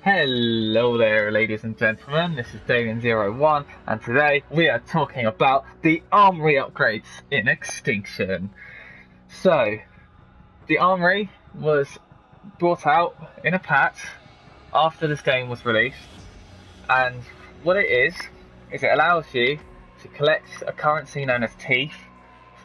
Hello there, ladies and gentlemen. This is Damien01, and today we are talking about the armory upgrades in Extinction. So, the armory was brought out in a patch after this game was released, and what it is it allows you to collect a currency known as teeth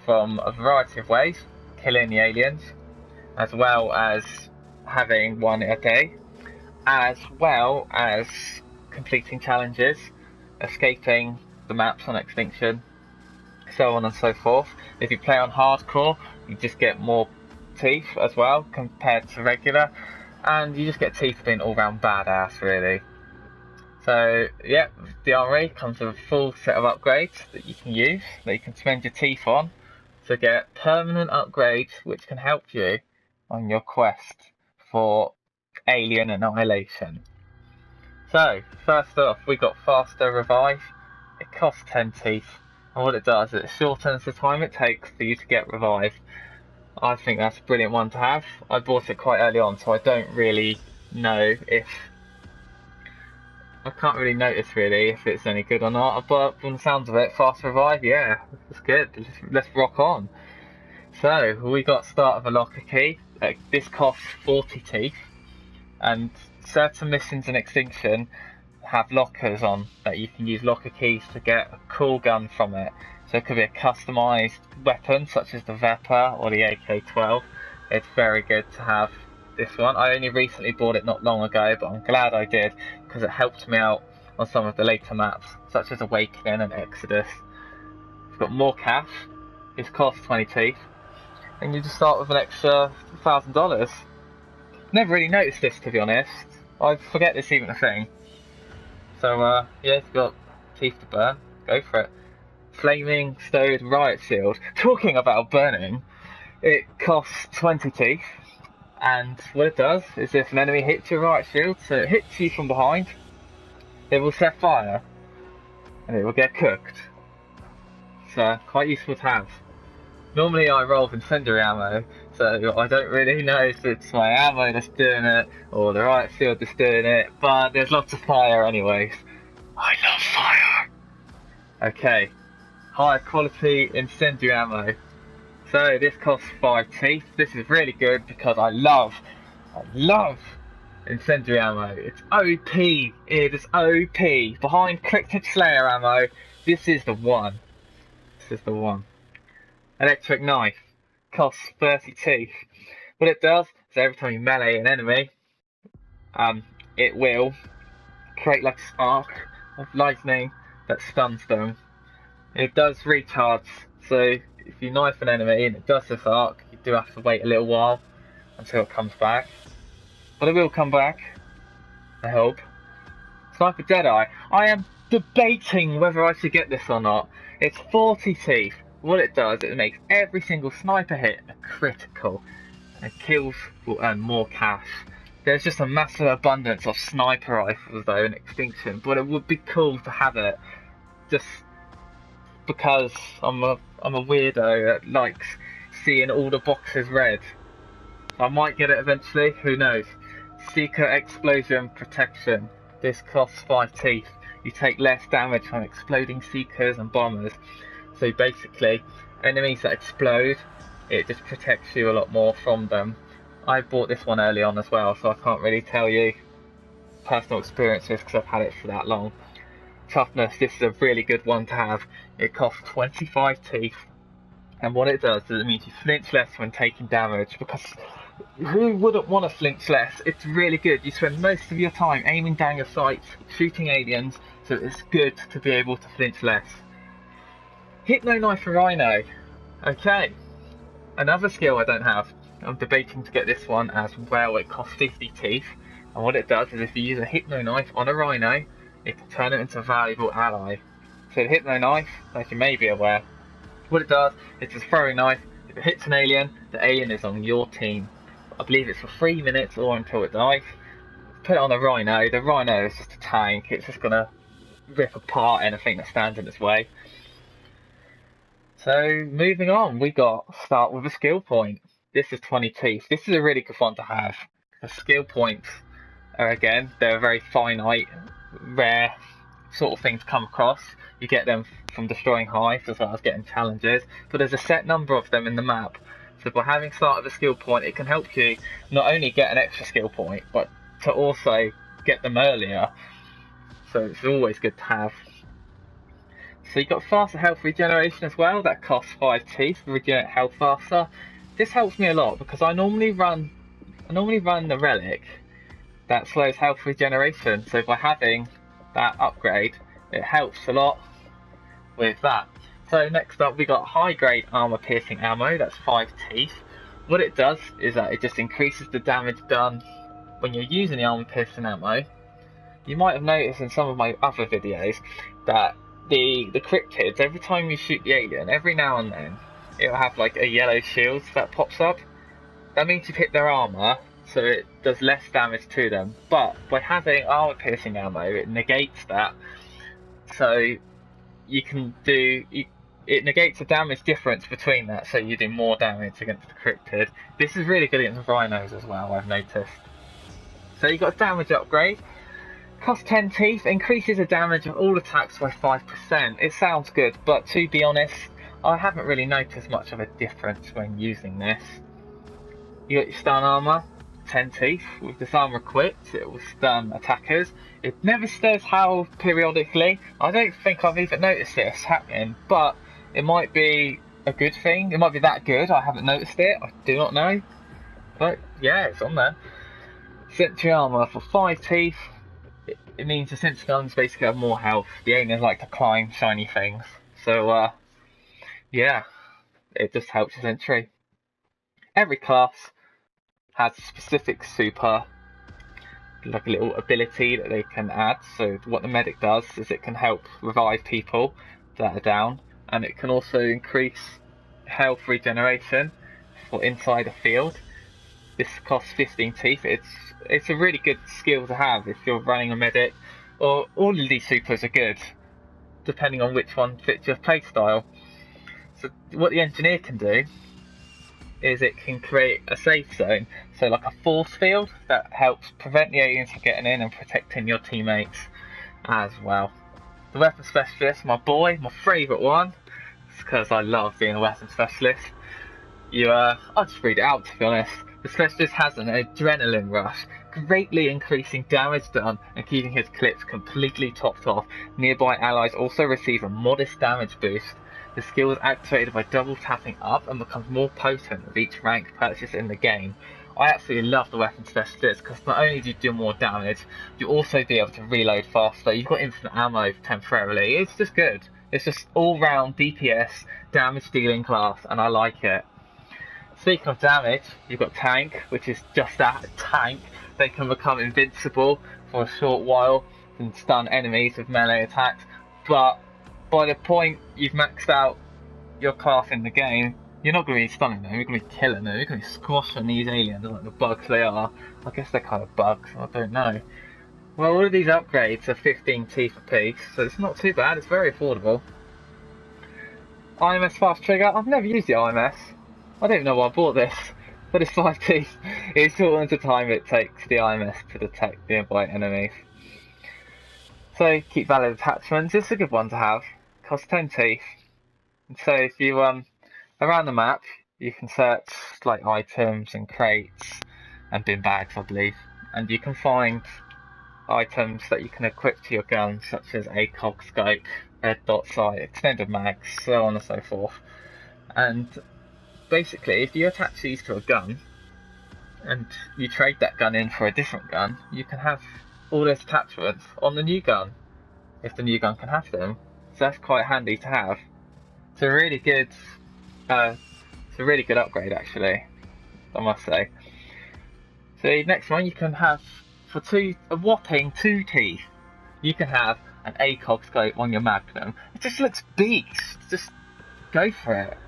from a variety of ways, killing the aliens, as well as having one a day, as well as completing challenges, escaping the maps on Extinction, so on and so forth. If you play on hardcore, you just get more teeth as well compared to regular, and you just get teeth being all round badass, really. So yeah, the armory comes with a full set of upgrades that you can use, that you can spend your teeth on to get permanent upgrades which can help you on your quest for alien annihilation. So, first off, we got Faster Revive. It costs 10 teeth, and what it does is it shortens the time it takes for you to get revived. I think that's a brilliant one to have. I bought it quite early on, so I don't really know if... I can't really notice really if it's any good or not, but from the sounds of it, Fast Revive, yeah, it's good. Let's rock on. So, we got Start of a Locker Key. This costs 40 teeth, and certain missions in Extinction have lockers on that you can use locker keys to get a cool gun from it. So it could be a customised weapon such as the Vepr or the AK-12. It's very good to have this one. I only recently bought it not long ago, but I'm glad I did because it helped me out on some of the later maps such as Awakening and Exodus. It's got more cash. This costs 20 teeth, and you just start with an extra $1,000. Never really noticed this, to be honest. I forget this even a thing. So yeah, if you've got teeth to burn, go for it. Flaming Stowed Riot Shield. Talking about burning, it costs 20 teeth, and what it does is if an enemy hits your riot shield, so it hits you from behind, it will set fire, and it will get cooked. So quite useful to have. Normally I roll with incendiary ammo, so I don't really know if it's my ammo that's doing it or the riot shield that's doing it, but there's lots of fire anyways. I love fire! Okay, higher quality incendiary ammo. So this costs 5 teeth. This is really good because I love incendiary ammo. It's OP, it is OP. Behind Cryptid Slayer ammo, this is the one. This is the one. Electric Knife costs 30 teeth. What it does is every time you melee an enemy, it will create like a spark of lightning that stuns them. It does recharge, so if you knife an enemy and it does this arc, you do have to wait a little while until it comes back. But it will come back, I hope. Sniper Jedi. I am debating whether I should get this or not. It's 40 teeth. What it does, it makes every single sniper hit a critical, and kills will earn more cash. There's just a massive abundance of sniper rifles though in Extinction, but it would be cool to have it, just because I'm a weirdo that likes seeing all the boxes red. I might get it eventually, who knows. Seeker Explosion Protection. This costs 5 teeth. You take less damage from exploding seekers and bombers. So basically, enemies that explode, it just protects you a lot more from them. I bought this one early on as well, so I can't really tell you personal experiences because I've had it for that long. Toughness, this is a really good one to have. It costs 25 teeth, and what it does is it means you flinch less when taking damage, because who wouldn't want to flinch less? It's really good. You spend most of your time aiming down your sights, shooting aliens, so it's good to be able to flinch less. Hypno Knife for Rhino. Okay, another skill I don't have. I'm debating to get this one as well. It costs 50 teeth, and what it does is if you use a Hypno Knife on a Rhino, it can turn it into a valuable ally. So the Hypno Knife, as you may be aware, what it does, it's a throwing knife. If it hits an alien, the alien is on your team. I believe it's for 3 minutes or until it dies. Put it on a Rhino, the Rhino is just a tank. It's just gonna rip apart anything that stands in its way. So moving on, we got Start with a Skill Point. This is 20 teeth. This is a really good one to have. The skill points again, they're a very finite, rare sort of thing to come across. You get them from destroying hives as well as getting challenges, but there's a set number of them in the map. So by having started a skill point, it can help you not only get an extra skill point, but to also get them earlier. So it's always good to have. So you've got faster health regeneration as well. That costs 5 teeth to regenerate health faster. This helps me a lot because I normally run the relic that slows health regeneration. So by having that upgrade, it helps a lot with that. So next up we got high grade armor piercing ammo, that's 5 teeth. What it does is that it just increases the damage done when you're using the armor piercing ammo. You might have noticed in some of my other videos that the cryptids, every time you shoot the alien, every now and then it'll have like a yellow shield that pops up. That means you've hit their armor, so it does less damage to them. But by having armor piercing ammo, it negates that. So you can do, it negates the damage difference between that, so you do more damage against the cryptid. This is really good against rhinos as well, I've noticed. So you've got a damage upgrade. Costs 10 teeth, increases the damage of all attacks by 5%. It sounds good, but to be honest, I haven't really noticed much of a difference when using this. You got your stun armor, 10 teeth. With this armor equipped, it will stun attackers. It never says how periodically. I don't think I've even noticed this happening, but it might be a good thing. It might be that good, I haven't noticed it, I do not know. But yeah, it's on there. Sentry armor for 5 teeth. It means the sentry guns basically have more health. The aliens like to climb shiny things. So yeah, it just helps the sentry. Every class has a specific super, like a little ability that they can add. So what the medic does is it can help revive people that are down, and it can also increase health regeneration for inside a field. This costs 15 teeth. It's a really good skill to have if you're running a medic, or all of these supers are good, depending on which one fits your playstyle. So what the engineer can do is it can create a safe zone, so like a force field that helps prevent the aliens from getting in and protecting your teammates as well. The weapon specialist, my boy, my favourite one, because I love being a weapon specialist. I'll just read it out to be honest. The specialist has an adrenaline rush, greatly increasing damage done and keeping his clips completely topped off. Nearby allies also receive a modest damage boost. The skill is activated by double tapping up and becomes more potent with each rank purchased in the game. I absolutely love the weapon specialist because not only do you do more damage, you also be able to reload faster. You've got infinite ammo temporarily. It's just good. It's just all round DPS damage dealing class, and I like it. Speaking of damage, you've got tank, which is just that, a tank. They can become invincible for a short while and stun enemies with melee attacks, but by the point you've maxed out your class in the game, you're not going to be stunning them, you're going to be killing them, you're going to be squashing these aliens like the bugs they are. I guess they're kind of bugs, I don't know. Well, all of these upgrades are 15 teeth a piece, so it's not too bad, it's very affordable. IMS fast trigger, I've never used the IMS. I don't know why I bought this, but it's 5 teeth. It shortens the time it takes the IMS to detect nearby enemies. So keep valid attachments, it's a good one to have. Costs 10 teeth. And so if you around the map you can search like items and crates and bin bags I believe, and you can find items that you can equip to your gun, such as a cog scope, red dot sight, extended mags, so on and so forth. And basically, if you attach these to a gun and you trade that gun in for a different gun, you can have all those attachments on the new gun, if the new gun can have them. So that's quite handy to have. It's a really good upgrade actually, I must say. So next one, you can have for a whopping 2 teeth, you can have an ACOG scope on your Magnum. It just looks beast. Just go for it.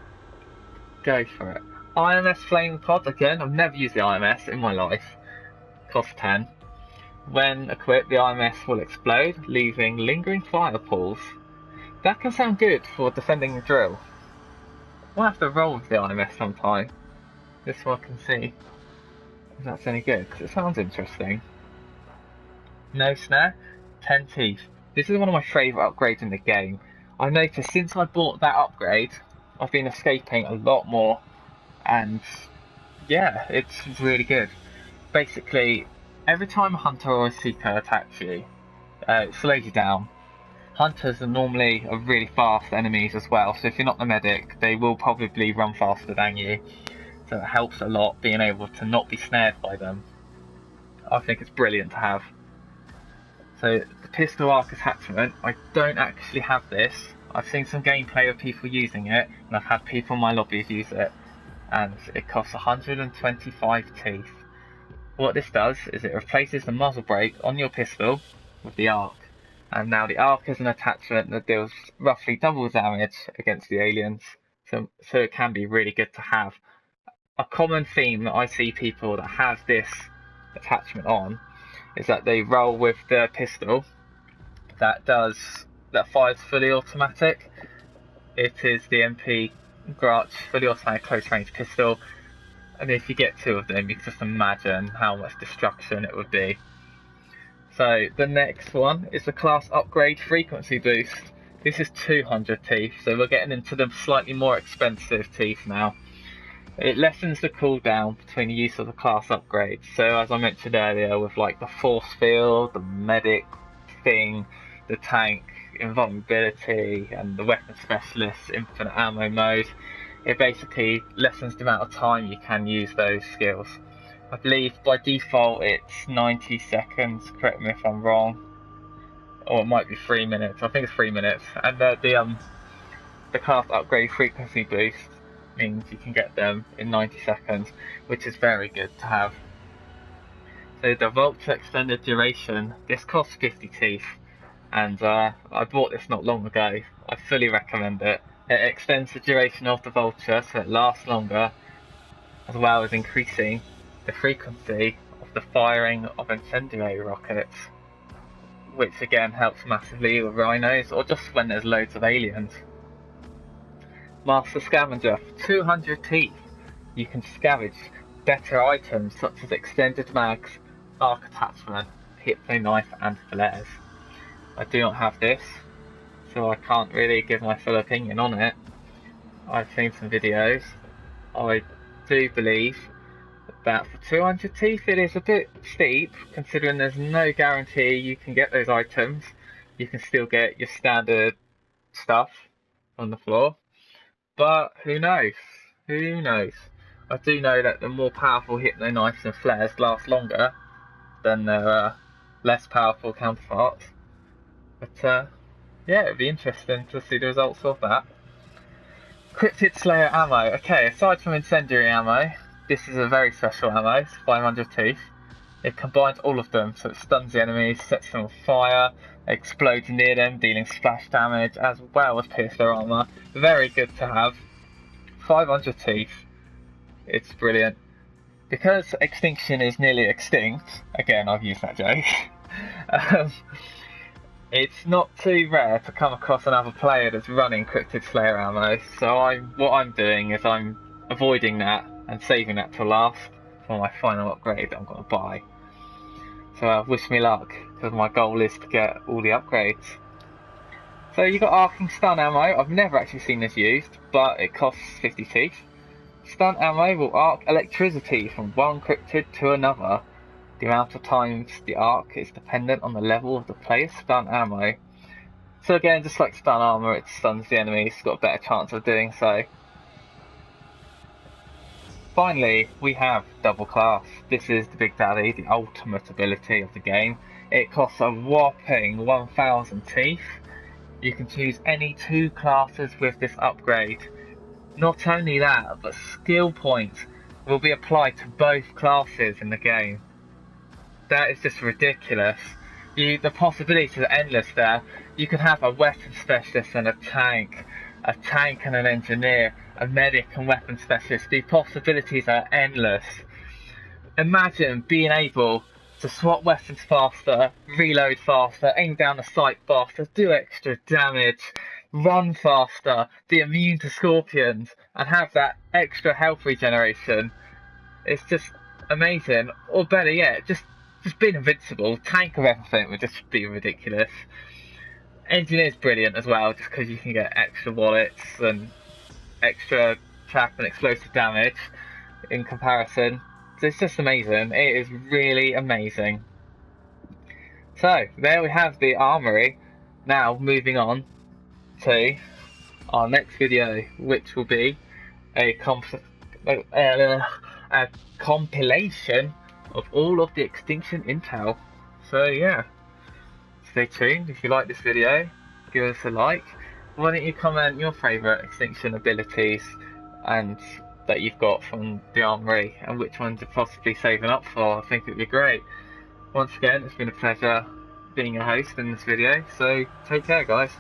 Go for it. IMS flame pod, again, I've never used the IMS in my life. Cost 10. When equipped, the IMS will explode, leaving lingering fire pools. That can sound good for defending the drill. We'll have to roll with the IMS sometime, just so I can see if that's any good, because it sounds interesting. No snare, 10 teeth. This is one of my favourite upgrades in the game. I've noticed since I bought that upgrade, I've been escaping a lot more, and yeah, it's really good. Basically, every time a hunter or a seeker attacks you, it slows you down. Hunters are normally really fast enemies as well, so if you're not the medic, they will probably run faster than you. So it helps a lot being able to not be snared by them. I think it's brilliant to have. So the pistol arc attachment, I don't actually have this. I've seen some gameplay of people using it, and I've had people in my lobbies use it, and it costs 125 teeth. What this does is it replaces the muzzle brake on your pistol with the arc, and now the arc is an attachment that deals roughly double damage against the aliens, so it can be really good to have. A common theme that I see people that have this attachment on is that they roll with the pistol that fires fully automatic. It is the MP Grach fully automatic close range pistol, and if you get two of them, you can just imagine how much destruction it would be. So the next one is the class upgrade frequency boost. This is 200 teeth, so we're getting into the slightly more expensive teeth now. It lessens the cooldown between the use of the class upgrades. So as I mentioned earlier, with like the force field, the medic thing, the tank invulnerability, and the weapon specialist infinite ammo mode, it basically lessens the amount of time you can use those skills. I believe by default it's 90 seconds, correct me if I'm wrong, or it might be 3 minutes. I think it's 3 minutes. And the class upgrade frequency boost means you can get them in 90 seconds, which is very good to have. So the Vulture extended duration, this costs 50 teeth, and I bought this not long ago. I fully recommend it. It extends the duration of the Vulture so it lasts longer, as well as increasing the frequency of the firing of incendiary rockets, which again helps massively with rhinos or just when there's loads of aliens. Master Scavenger, for 200 teeth, you can scavenge better items such as extended mags, arc attachment, hypno knife and flares. I do not have this, so I can't really give my full opinion on it. I've seen some videos. I do believe that for 200 teeth it is a bit steep, considering there's no guarantee you can get those items. You can still get your standard stuff on the floor. But who knows? Who knows? I do know that the more powerful hypno knives and flares last longer than their less powerful counterparts. But yeah, it'd be interesting to see the results of that. Cryptid Slayer ammo. Okay, aside from incendiary ammo, this is a very special ammo. It's 500 teeth. It combines all of them, so it stuns the enemies, sets them on fire, explodes near them, dealing splash damage, as well as pierce their armor. Very good to have. 500 teeth. It's brilliant. Because Extinction is nearly extinct, again I've used that joke, it's not too rare to come across another player that's running Cryptid Slayer ammo, so what I'm doing is I'm avoiding that and saving that till last for my final upgrade that I'm going to buy. So wish me luck, because my goal is to get all the upgrades. So you got arcing stun ammo. I've never actually seen this used, but it costs 50 teeth. Stun ammo will arc electricity from one cryptid to another. The amount of times the arc is dependent on the level of the player's stun ammo. So again, just like stun armor, it stuns the enemy, it's got a better chance of doing so. Finally, we have Double Class. This is the Big Daddy, the ultimate ability of the game. It costs a whopping 1000 teeth. You can choose any 2 classes with this upgrade. Not only that, but skill points will be applied to both classes in the game. That is just ridiculous. The possibilities are endless there. You could have a weapon specialist and a tank and an engineer, a medic and weapon specialist. The possibilities are endless. Imagine being able to swap weapons faster, reload faster, aim down the sight faster, do extra damage, run faster, be immune to scorpions, and have that extra health regeneration. It's just amazing. Or better yet, just just being invincible. Tank of everything would just be ridiculous. Engineer's brilliant as well, just because you can get extra wallets and extra trap and explosive damage in comparison. So it's just amazing. It is really amazing. So there we have the armory. Now moving on to our next video, which will be a compilation of all of the Extinction intel. So yeah, stay tuned. If you like this video, give us a like. Why don't you comment your favourite Extinction abilities and that you've got from the armory, and which ones you're possibly saving up for. I think it'd be great. Once again, it's been a pleasure being your host in this video, so take care guys.